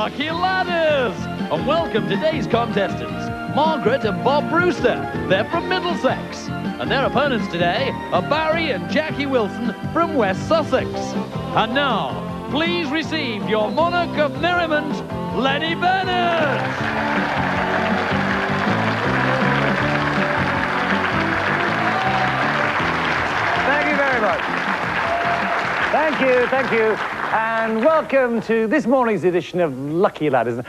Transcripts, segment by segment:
Lucky Ladders! And welcome today's contestants, Margaret and Bob Brewster. They're from Middlesex. And their opponents today are Barry and Jackie Wilson from West Sussex. And now, please receive your monarch of merriment, Lenny Bennett! Thank you very much. Thank you. And welcome to this morning's edition of Lucky Ladders.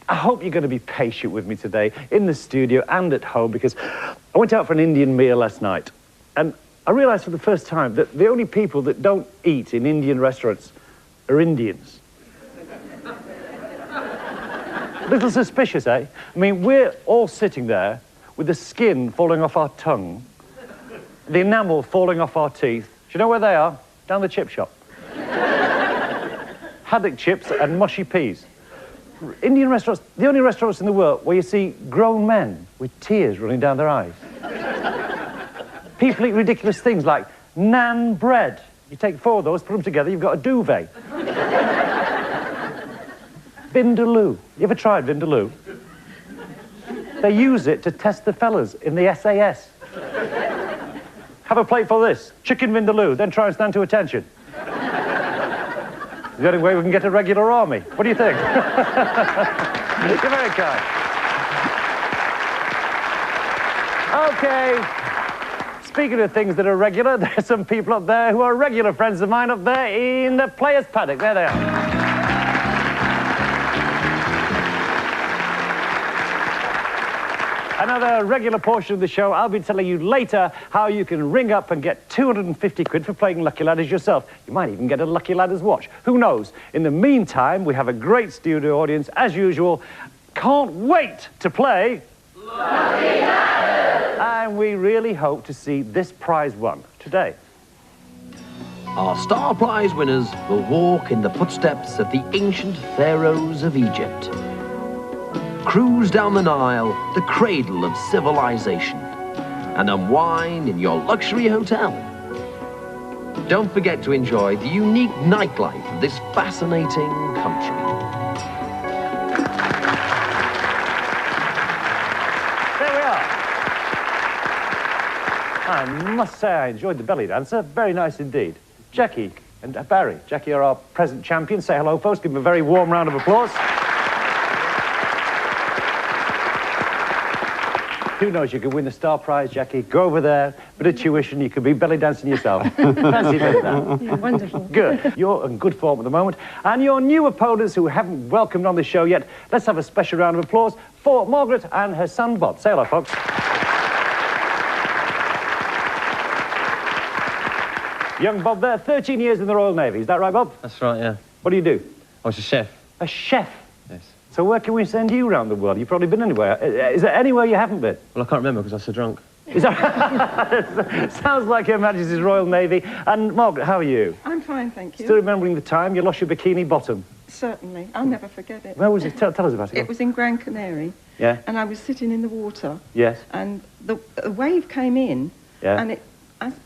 I hope you're going to be patient with me today in the studio and at home, because I went out for an Indian meal last night and I realised for the first time that the only people that don't eat in Indian restaurants are Indians. A little suspicious, eh? I mean, we're all sitting there with the skin falling off our tongue, the enamel falling off our teeth. Do you know where they are? Down the chip shop. Haddock chips and mushy peas. Indian restaurants, the only restaurants in the world where you see grown men with tears running down their eyes. People eat ridiculous things like naan bread. You take 4 of those, put them together, you've got a duvet. Vindaloo. You ever tried Vindaloo? They use it to test the fellas in the SAS. Have a plate for this, chicken vindaloo, then try and stand to attention. The only way we can get a regular army. What do you think? You're very kind. Okay. Speaking of things that are regular, there's some people up there who are regular friends of mine up there in the players' paddock. There they are. Another regular portion of the show, I'll be telling you later how you can ring up and get 250 quid for playing Lucky Ladders yourself. You might even get a Lucky Ladders watch. Who knows? In the meantime, we have a great studio audience, as usual. Can't wait to play Lucky Ladders! And we really hope to see this prize won today. Our star prize winners will walk in the footsteps of the ancient pharaohs of Egypt. Cruise down the Nile, the cradle of civilization, and unwind in your luxury hotel. Don't forget to enjoy the unique nightlife of this fascinating country. There we are. I must say I enjoyed the belly dancer. Very nice indeed. Jackie and Barry. Jackie are our present champions. Say hello, folks. Give them a very warm round of applause. Who knows, you could win the star prize, Jackie. Go over there, bit of tuition, you could be belly dancing yourself. Fancy a bit of that. Yeah, wonderful. Good. You're in good form at the moment. And your new opponents who we haven't welcomed on the show yet, let's have a special round of applause for Margaret and her son, Bob. Say hello, folks. Young Bob there, 13 years in the Royal Navy. Is that right, Bob? That's right, yeah. What do you do? I was a chef. A chef? Yes. So where can we send you around the world? You've probably been anywhere. Is there anywhere you haven't been? Well, I can't remember because I was so drunk. Is that... Sounds like Her Majesty's Royal Navy. And Margaret, how are you? I'm fine, thank you. Still remembering the time you lost your bikini bottom? Certainly. I'll never forget it. Where was it? Tell us about it. It was in Gran Canaria. Yeah? And I was sitting in the water. Yes. And the wave came in. Yeah. And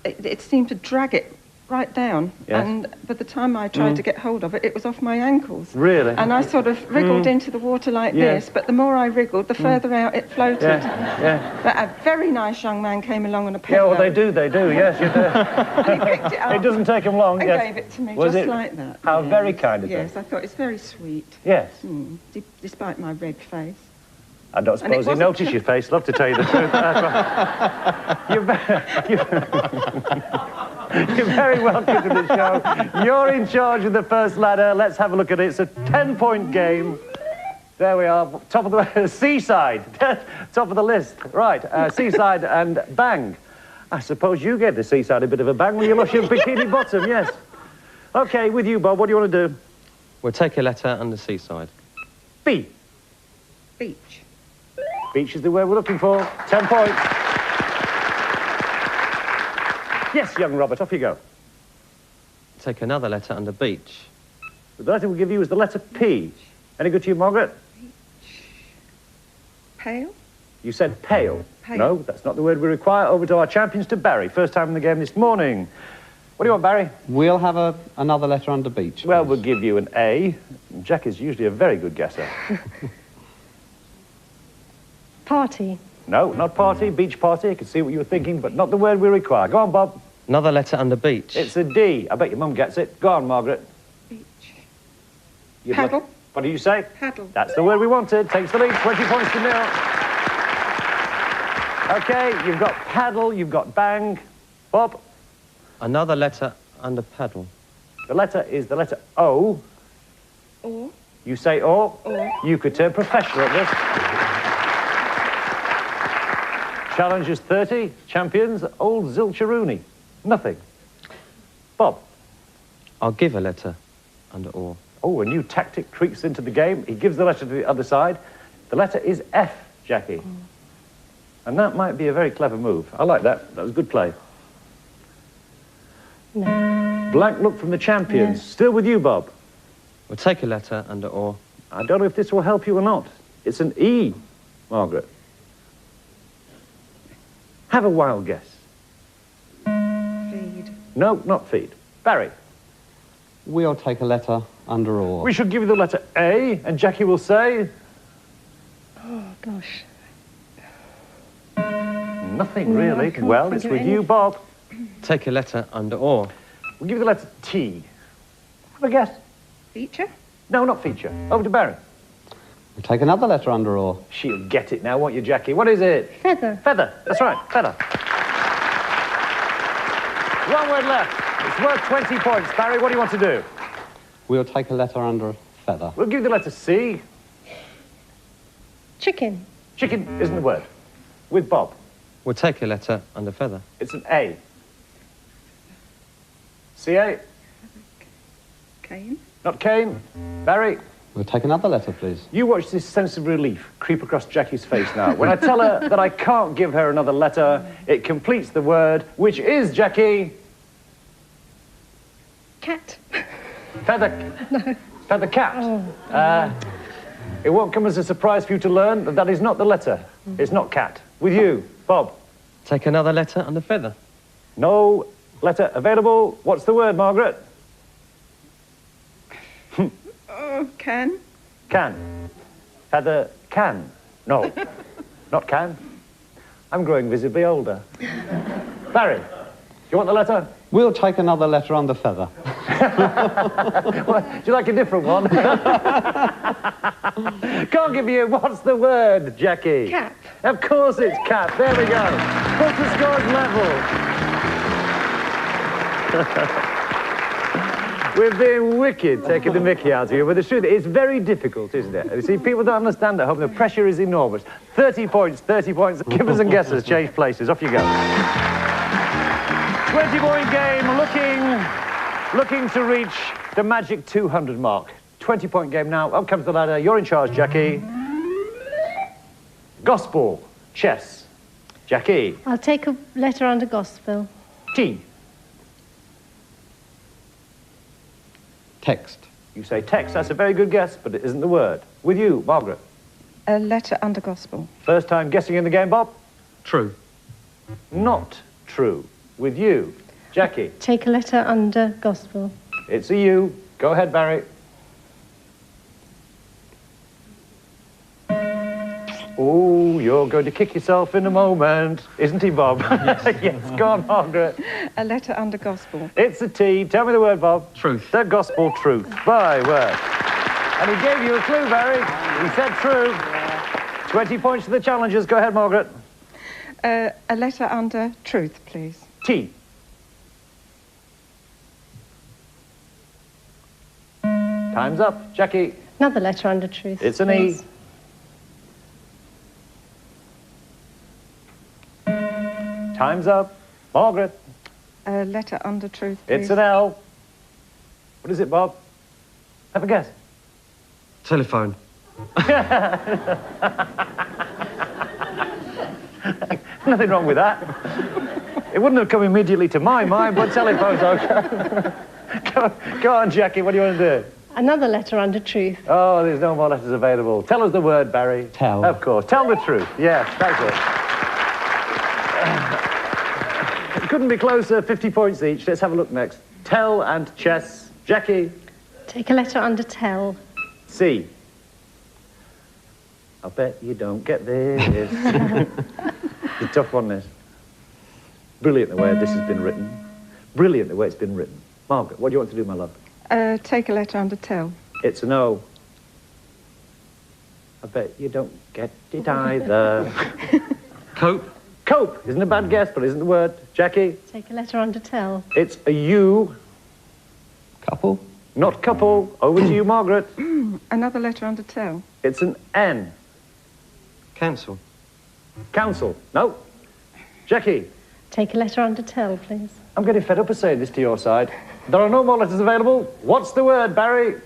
it seemed to drag it right down. Yes. And by the time I tried to get hold of it, it was off my ankles. Really? And I sort of wriggled into the water like this, but the more I wriggled, the further out it floated. Yeah. But a very nice young man came along on a pillow. Yeah, well, they do, yes. You do. And he picked it up. It doesn't take him long, And yes. gave it to me, Was just it? like that. How Yes. very kind of them. Yes, I thought it's very sweet. Yes. Despite my red face. I don't suppose he noticed your face, love to tell you the truth. You're very welcome to the show. You're in charge of the first ladder. Let's have a look at it. It's a 10-point game. There we are, top of the seaside, top of the list. Right, seaside and bang. I suppose you gave the seaside a bit of a bang when you lost your bikini bottom, yes. Okay, with you, Bob, what do you want to do? We'll take a letter under seaside. B. Beach. Beach is the word we're looking for. 10 points. Yes, young Robert, off you go. Take another letter under beach. The letter we'll give you is the letter P. Any good to you, Margaret? Pale? You said pale. Pale. No, that's not the word we require. Over to our champions, to Barry. First time in the game this morning. What do you want, Barry? We'll have another letter under beach. Well, please. we'll give you an A. Jack is usually a very good guesser. Party. No, not party, beach party. I can see what you were thinking, but not the word we require. Go on, Bob. Another letter under beach. It's a D. I bet your mum gets it. Go on, Margaret. Beach. You'd Paddle. like- What do you say? Paddle. That's the word we wanted. Takes the lead, 20 points to 0. Okay, you've got paddle, you've got bang. Bob, Another letter under paddle. the letter is the letter O. Or. You say O. Or. You could turn professional at this. Challenge is 30. Champions, old Zilcheroonie. Nothing. Bob. I'll give a letter under or. Oh, a new tactic creeps into the game. He gives the letter to the other side. The letter is F, Jackie. And that might be a very clever move. I like that. That was good play. No. Blank look from the champions. Yes. Still with you, Bob. We'll take a letter under or. I don't know if this will help you or not. It's an E, Margaret. Have a wild guess. Feed. No, not feed. Barry. We'll take a letter under or. We should give you the letter A, and Jackie will say... Oh, gosh. Nothing, No, I really. can't Well, think it's of with any. you, Bob. Take a letter under or. We'll give you the letter T. Have a guess. Feature. No, not feature. Over to Barry. We'll take another letter under or. She'll get it now, won't you, Jackie? What is it? Feather. Feather. That's right, feather. One word left. It's worth 20 points. Barry, what do you want to do? We'll take a letter under feather. We'll give you the letter C. Chicken. Chicken isn't the word. With Bob. We'll take a letter under feather. It's an A. C-A. Cane. Not cane. Barry, We'll take another letter, please. you watch this sense of relief creep across Jackie's face now. When I tell her that I can't give her another letter, it completes the word, which is, Jackie, Cat. feather... Feather cat. It won't come as a surprise for you to learn that that is not the letter. It's not cat. With you, Bob. Take another letter under feather. No letter available. What's the word, Margaret? Oh, can. Can. Feather can. No, not can. I'm growing visibly older. Barry, do you want the letter? We'll take another letter under feather. What, do you like a different one? Can't give you... What's the word, Jackie? Cap. Of course it's cap. There we go. Put the scores level. We're being wicked, taking the mickey out of you, but the truth is, it's very difficult, isn't it? You see, people don't understand at home. The pressure is enormous. 30 points, 30 points. Givers and guessers, change places. Off you go. 20-point game, looking to reach the magic 200 mark. 20-point game now. Up comes the ladder. You're in charge, Jackie. Gospel, chess. Jackie. I'll take a letter under gospel. T. Text. You say text. That's a very good guess, but it isn't the word. With you, Margaret. A letter under gospel. First time guessing in the game, Bob? True. Not true. With you, Jackie. Take a letter under gospel. It's a U. Go ahead, Barry. Oh, you're going to kick yourself in a moment, isn't he, Bob? Yes. Yes, go on, Margaret. A letter under gospel. It's a T. Tell me the word, Bob. Truth. The gospel truth. By word. And he gave you a clue, Barry. He said true. 20 points to the challengers. Go ahead, Margaret. A letter under truth, please. T. Time's up. Jackie. Another letter under truth. It's an please. E. Time's up. Margaret. A letter under truth, please. It's an L. What is it, Bob? Have a guess. Telephone. Nothing wrong with that. It wouldn't have come immediately to my mind, but telephone's okay. Go on, Jackie, what do you want to do? Another letter under truth. Oh, there's no more letters available. Tell us the word, Barry. Tell. Of course. Tell the truth. Yes, that's it. Couldn't be closer. 50 points each. Let's have a look next. Tell and chess. Jackie. Take a letter under tell. C. I bet you don't get this. It's a tough one, this. Brilliant the way this has been written. Brilliant the way it's been written. Margaret, what do you want to do, my love? Take a letter under tell. It's an O. I bet you don't get it either. Cope. Cope isn't a bad guess, but isn't the word. Jackie? Take a letter under tell. It's a U. Couple. Not couple. Over to you, Margaret. Another letter under tell. It's an N. Cancel. Council. No. Jackie? Take a letter under tell, please. I'm getting fed up of saying this to your side. There are no more letters available. What's the word, Barry?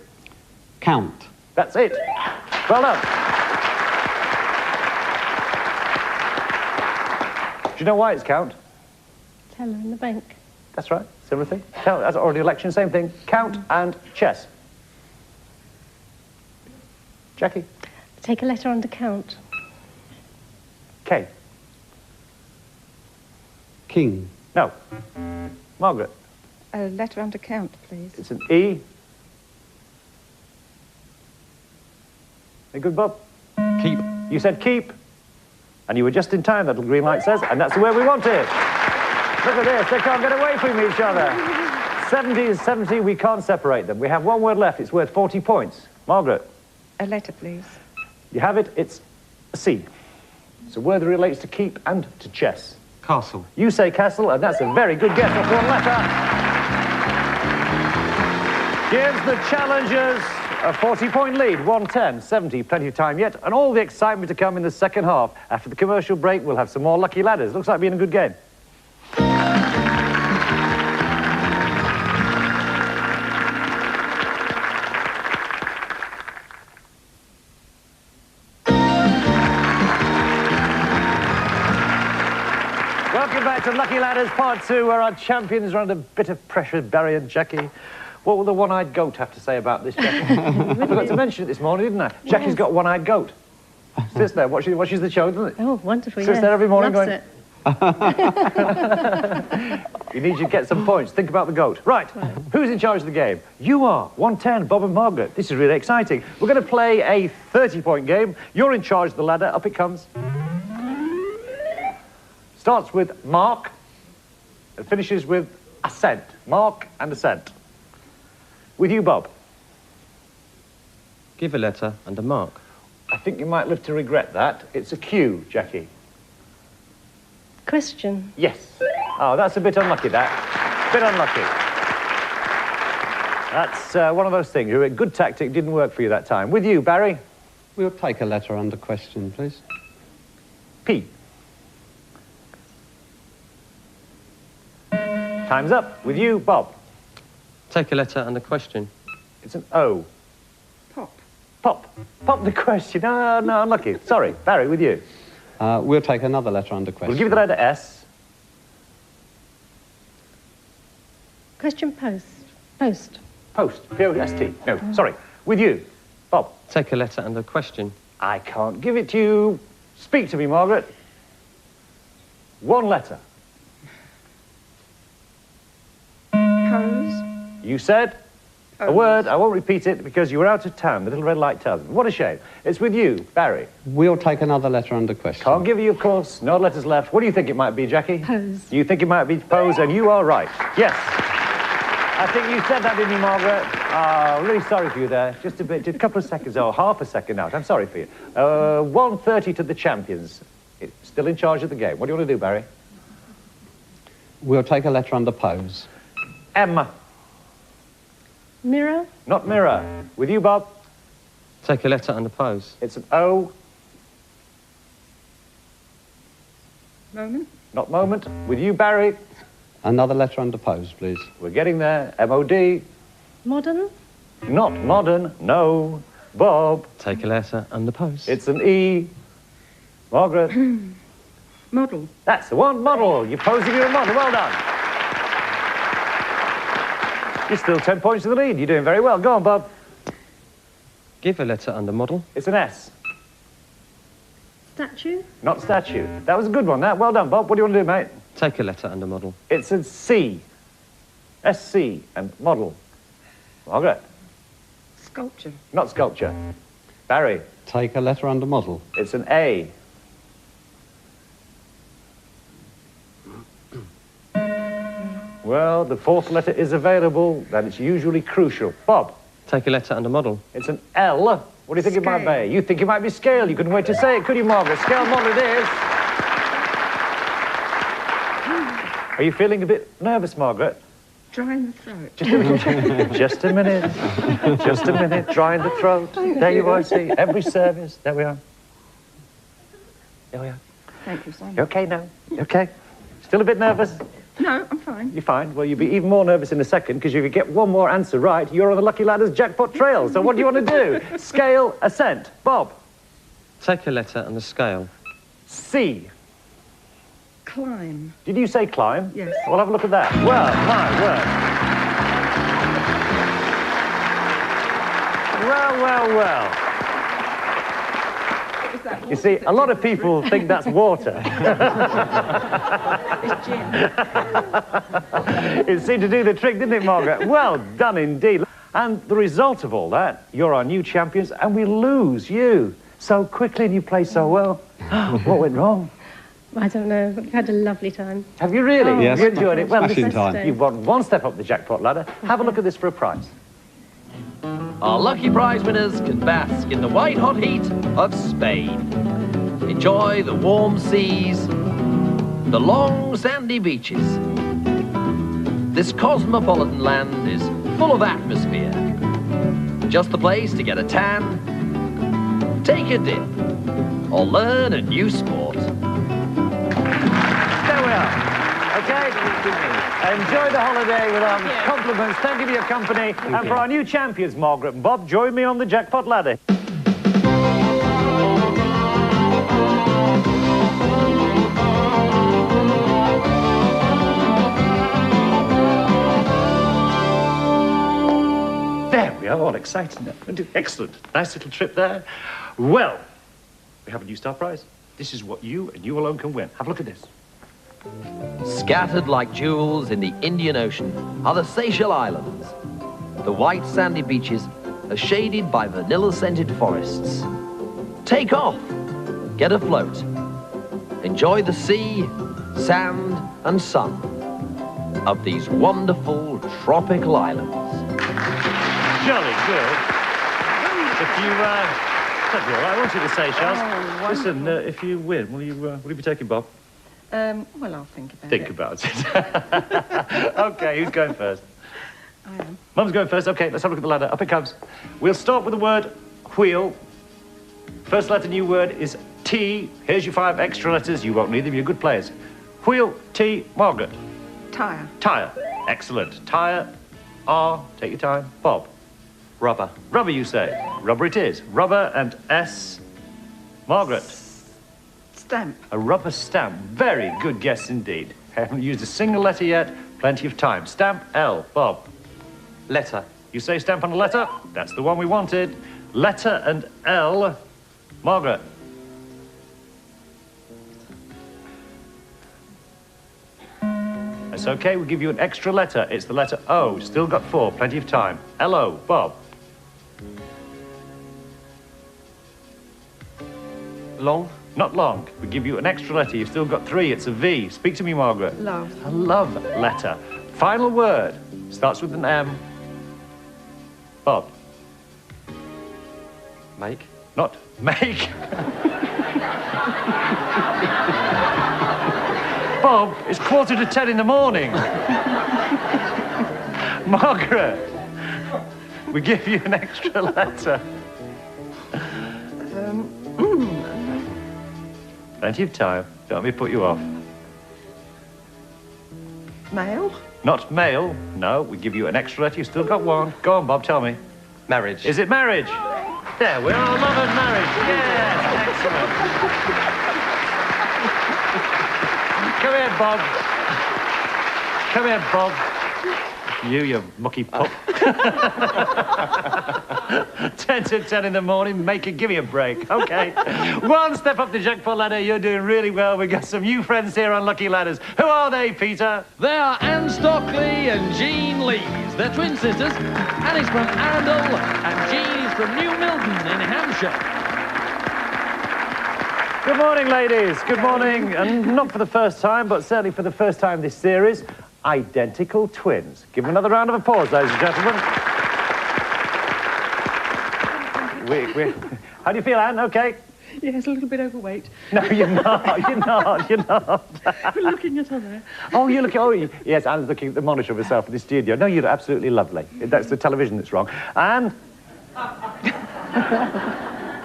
Count. That's it. Well done. Do you know why it's count? Teller in the bank. That's right. Similar thing. Count, that's already election, same thing. Count and chess. Jackie? Take a letter under count. K. King. No. Margaret? A letter under count, please. It's an E. Any good, Bob? Keep. You said keep. And you were just in time, that little green light says, and that's the way we want it. Look at this, they can't get away from each other. 70 is 70, we can't separate them. We have one word left, it's worth 40 points. Margaret? A letter, please. You have it, it's a C. It's a word that relates to keep and to chess. Castle. You say castle, and that's a very good guess off one letter. Gives the challengers a 40-point lead, 110, 70, plenty of time yet, and all the excitement to come in the second half. After the commercial break, we'll have some more lucky ladders. Looks like being a good game. Welcome back to Lucky Ladders Part 2, where our champions are under a bit of pressure, Barry and Jackie. What will the one-eyed goat have to say about this, Jackie? I forgot to mention it this morning, didn't I? Jackie's got one-eyed goat. Sits there, watches the show, doesn't it? Oh, wonderful, Sits yes. there every morning Loves going... it. You need to get some points. Think about the goat. Right, who's in charge of the game? You are. 110, Bob and Margaret. This is really exciting. We're going to play a 30-point game. You're in charge of the ladder. Up it comes. Starts with mark and finishes with ascent. Mark and ascent. With you, Bob. Give a letter under mark. I think you might live to regret that. It's a Q, Jackie. Question. Yes. Oh, that's a bit unlucky, that. Bit unlucky. That's one of those things. A good tactic didn't work for you that time. With you, Barry. We'll take a letter under question, please. P. Time's up. With you, Bob. Take a letter under question. It's an O. Pop. Pop. Pop the question. No, unlucky. Sorry. Barry, with you. We'll take another letter under question. We'll give you the letter S. Question post. Post. Post. P-O-S-T. No, sorry. With you, Bob. Take a letter under question. I can't give it to you. Speak to me, Margaret. One letter. Pose. You said a word. I won't repeat it because you were out of town. The little red light tells me. What a shame. It's with you, Barry. We'll take another letter under question. Can't give you, of course. No letters left. What do you think it might be, Jackie? Pose. You think it might be pose, and you are right. Yes. I think you said that, didn't you, Margaret? Oh, really sorry for you there. Just a bit, just a couple of seconds, or half a second out. I'm sorry for you. 1:30 to the champions. It's still in charge of the game. What do you want to do, Barry? We'll take a letter under pose. M. Mirror. Not mirror. With you, Bob. Take a letter under pose. It's an O. Moment. Not moment. With you, Barry. Another letter under pose, please. We're getting there. M-O-D. Modern. Not modern. No. Bob. Take a letter under pose. It's an E. Margaret. Model. That's the one. Model. You're posing you're a model. Well done. You're still 10 points to the lead. You're doing very well. Go on, Bob. Give a letter under model. It's an S. Statue. Not statue. That was a good one, that. Well done, Bob. What do you want to do, mate? Take a letter under model. It's a C. S-C and model. Margaret. Sculpture. Not sculpture. Barry. Take a letter under model. It's an A. Well, the fourth letter is available, then it's usually crucial. Bob. Take a letter under model. It's an L. What do you think it might Scale. be? You think it might be scale. You couldn't wait to say it, could you, Margaret? Scale model it is. Are you feeling a bit nervous, Margaret? Drying the throat. Just a minute. Just a minute. Drying the throat. There you are, see. Every service. There we are. There we are. Thank you, Simon. You okay now? You okay? Still a bit nervous? No, I'm fine. You're fine. Well, you'll be even more nervous in a second, because if you get one more answer right, you're on the Lucky Ladders jackpot trail. So what do you want to do? Scale, ascent. Bob. Take a letter under scale. C. Climb. Did you say climb? Yes. We'll have a look at that. Well, my word. Well, well, well. What was that? You see, a lot of people think that's water. It's gin. It seemed to do the trick, didn't it, Margaret? Well done indeed. And the result of all that, you're our new champions, and we lose you so quickly, and you play so well. What went wrong? I don't know, but we've had a lovely time. Have you really? Oh, Yes. You enjoyed it? Well, Smashing listen, time. you've won one step up the jackpot ladder. Have a look at this for a prize. Our lucky prize winners can bask in the white-hot heat of Spain. Enjoy the warm seas, the long sandy beaches. This cosmopolitan land is full of atmosphere. Just the place to get a tan, take a dip, or learn a new sport. There we are. Okay? Enjoy the holiday with our compliments. Thank you for your company. And for our new champions, Margaret and Bob, join me on the jackpot ladder. There we are, all excited. Excellent. Nice little trip there. Well, we have a new star prize. This is what you and you alone can win. Have a look at this. Scattered like jewels in the Indian Ocean are the Seychelles Islands. The white sandy beaches are shaded by vanilla-scented forests. Take off, get afloat. Enjoy the sea, sand and sun of these wonderful tropical islands. Jolly good. If you, that'd be all right, won't it, the Seychelles? Oh, Listen, if you win, will you be taking Bob? Well, I'll think about it. Think about it. Okay, who's going first? I am. Mum's going first. Okay, let's have a look at the ladder. Up it comes. We'll start with the word wheel. First letter, new word is T. Here's your 5 extra letters. You won't need them. You're good players. Wheel, T, Margaret. Tyre. Tyre. Excellent. Tyre, R. Take your time. Bob. Rubber. Rubber, you say. Rubber it is. Rubber and S. Margaret. Stamp. A rubber stamp. Very good guess indeed. Haven't used a single letter yet. Plenty of time. Stamp, L. Bob. Letter. You say stamp on a letter? That's the one we wanted. Letter and L. Margaret. That's okay, we'll give you an extra letter. It's the letter O. Still got 4, plenty of time. L-O. Bob. Long. Not long. We give you an extra letter. You've still got 3. It's a V. Speak to me, Margaret. Love. A love letter. Final word. Starts with an M. Bob. Make. Not make. Bob, it's 9:45 in the morning. Margaret, we give you an extra letter. Plenty of time. Don't let me put you off. Male. Not male. No, we give you an extra letter. You've still got 1. Go on, Bob, tell me. Marriage. Is it marriage? There, we're all love and marriage. Yes, excellent. Come here, Bob. Come here, Bob. You mucky pup. 10 to 10 in the morning, give me a break. Okay. 1 step up the jackpot ladder. You're doing really well. We've got some new friends here on Lucky Ladders. Who are they, Peter? They are Anne Stockley and Jean Lees. twins. They're twin sisters. Annie's from Arundel and Jean is from New Milton in Hampshire. Good morning, ladies. Good morning. And not for the first time, but certainly for the first time this series, identical twins. Give them another round of applause, ladies and gentlemen. How do you feel, Anne? Okay? Yes, a little bit overweight. No, you're not. You're not. You're not. We're looking at her. Oh, you're looking... Oh, yes, Anne's looking at the monitor of herself in the studio. No, you're absolutely lovely. That's the television that's wrong. And...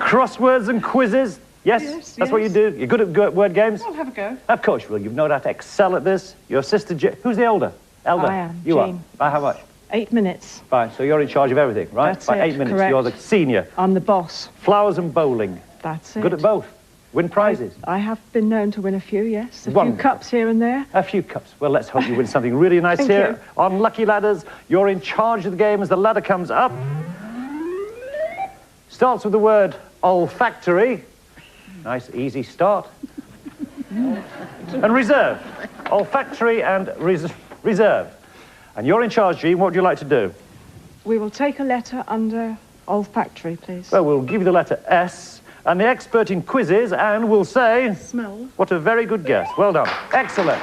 crosswords and quizzes. Yes, that's what you do. You're good at word games? I'll have a go. Of course you will. You've no doubt to excel at this. Your sister... Who's the elder? Elder? I am, You Jean. are. By how much? 8 minutes. Fine, so you're in charge of everything, right? That's By it, 8 minutes, correct. you're the senior. I'm the boss. Flowers and bowling. That's it. Good at both. Win prizes. I have been known to win a few, yes. A few Wonderful. cups here and there. A few cups. Well, let's hope you win something really nice Thank here. you. On Lucky Ladders, you're in charge of the game as the ladder comes up. Starts with the word olfactory. Nice, easy start. And reserve. Olfactory and reserve. And you're in charge, Jean. What would you like to do? We will take a letter under olfactory, please. Well, we'll give you the letter S. And the expert in quizzes, Anne, will say... Smell. What a very good guess. Well done. Excellent.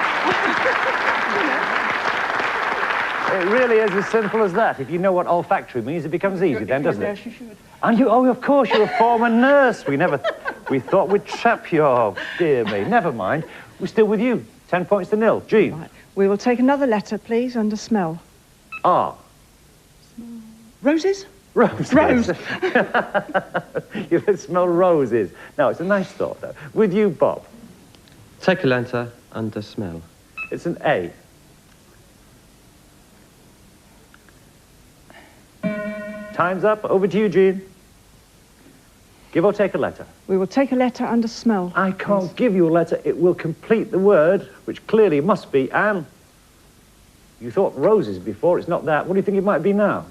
It really is as simple as that. If you know what olfactory means, it becomes easy then, doesn't it? Yes, you should. And you, oh, of course, you're a former nurse. We thought we'd trap you. Oh, dear me. Never mind. We're still with you. 10 points to 0. Jean. Right. We will take another letter, please, under smell. R. Roses? Rose. Rose. You can smell roses. No, it's a nice thought, though. With you, Bob. Take a letter under smell. It's an A. Time's up. Over to you, Jean. Give or take a letter. We will take a letter under smell. I can't give you a letter. It will complete the word, which clearly must be Anne. You thought roses before. It's not that. What do you think it might be now?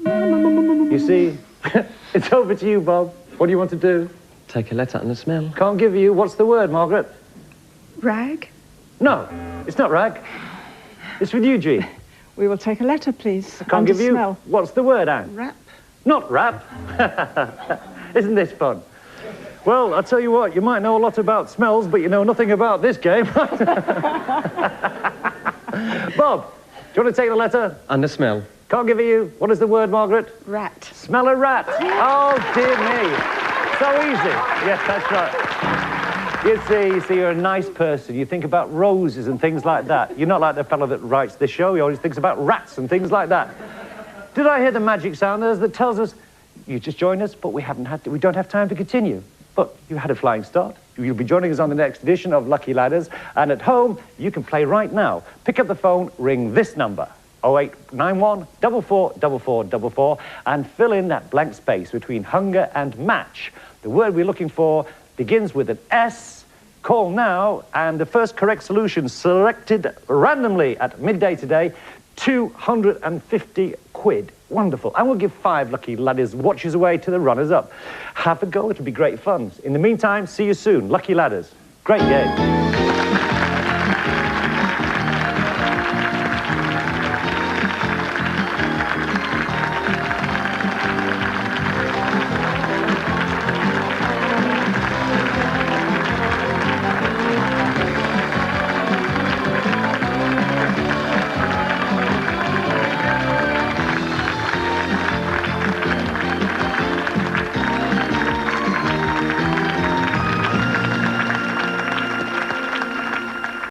You see? It's over to you, Bob. What do you want to do? Take a letter under smell. Can't give you. What's the word, Margaret? Rag? No, it's not rag. It's with you, Jean. We will take a letter, please, Can't under give you. smell. What's the word, Anne? Rap? Not rap. Isn't this fun? Well, I'll tell you what, you might know a lot about smells, but you know nothing about this game. Bob, do you want to take the letter? Under smell. Can't give it you. What is the word, Margaret? Rat. Smell a rat. Oh, dear me. So easy. Yes, that's right. You see, you're a nice person. You think about roses and things like that. You're not like the fellow that writes this show. He always thinks about rats and things like that. Did I hear the magic sound there that tells us, you just joined us, but we don't have time to continue. But you had a flying start. You'll be joining us on the next edition of Lucky Ladders. And at home, you can play right now. Pick up the phone, ring this number, 0891 444444, and fill in that blank space between hunger and match. The word we're looking for begins with an S. Call now, and the first correct solution selected randomly at midday today, 250 quid. Wonderful. And we'll give 5 lucky ladders watches away to the runners-up. Have a go. It'll be great fun. In the meantime, see you soon. Lucky Ladders. Great game.